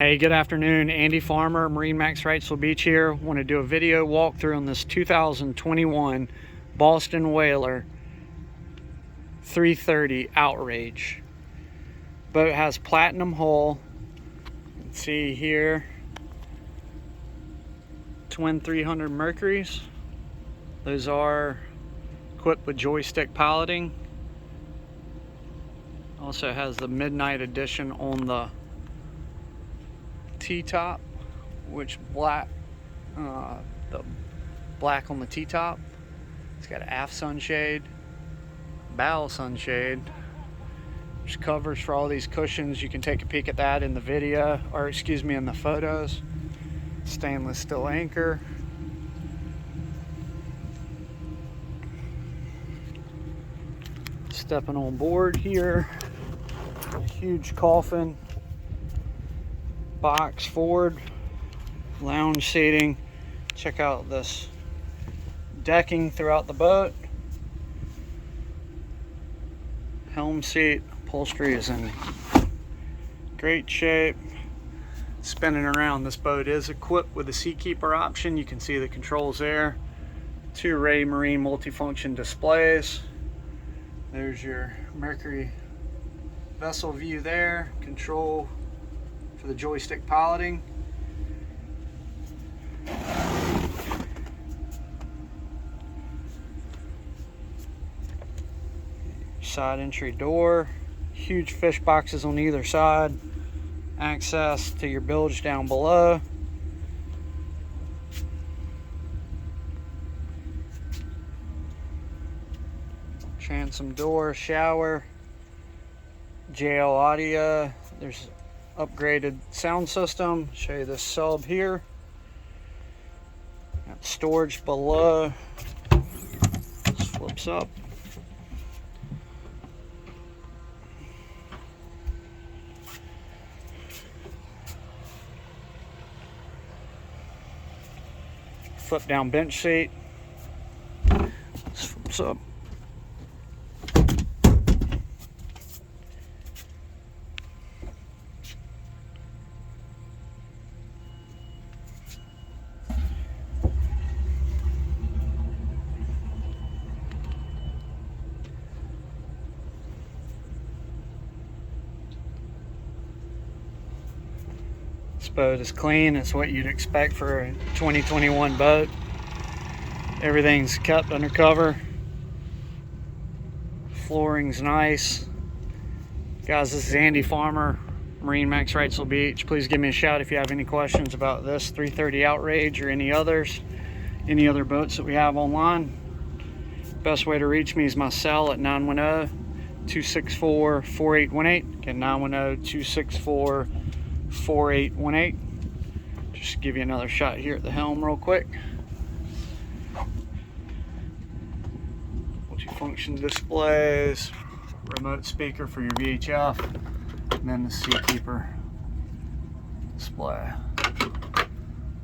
Hey, good afternoon. Andy Farmer, MarineMax Wrightsville Beach here. Want to do a video walkthrough on this 2021 Boston Whaler 330 Outrage. Boat has platinum hull. You can see here, twin 300 Mercuries. Those are equipped with joystick piloting. Also has the midnight edition on the T-top, which the black on the T-top. It's got an aft sunshade, bow sunshade. There's covers for all these cushions. You can take a peek at that in the video, or excuse me, in the photos. Stainless steel anchor. Stepping on board here, huge coffin, box forward, lounge seating. Check out this decking throughout the boat. Helm seat, upholstery is in great shape. Spinning around, this boat is equipped with a Seakeeper option. You can see the controls there. 2 Ray Marine multifunction displays. There's your Mercury vessel view there. Control for the joystick piloting. Side entry door. Huge fish boxes on either side. Access to your bilge down below. Transom door, shower, JL audio. There's upgraded sound system. Show you this sub here. Got storage below. This flips up. Flip down bench seat. This flips up. This boat is clean. It's what you'd expect for a 2021 boat. Everything's kept under cover. Flooring's nice. Guys, this is Andy Farmer, MarineMax Wrightsville Beach. Please give me a shout if you have any questions about this 330 Outrage or any others, any other boats that we have online. Best way to reach me is my cell at 910-264-4818. Again, 910-264-4818. Just give you another shot here at the helm real quick. Multifunction displays, remote speaker for your VHF, and then the Seakeeper display.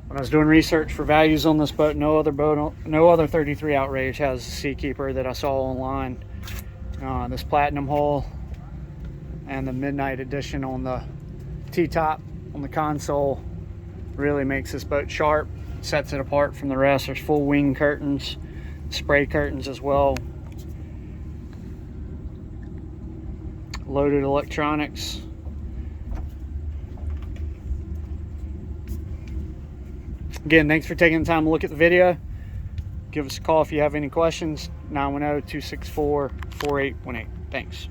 When I was doing research for values on this boat, no other 33 Outrage has a Seakeeper that I saw online. This platinum hull and the midnight edition on the T-top on the console really makes this boat sharp, sets it apart from the rest. There's full wing curtains, spray curtains as well. Loaded electronics. Again, thanks for taking the time to look at the video. Give us a call if you have any questions. 910-264-4818. Thanks.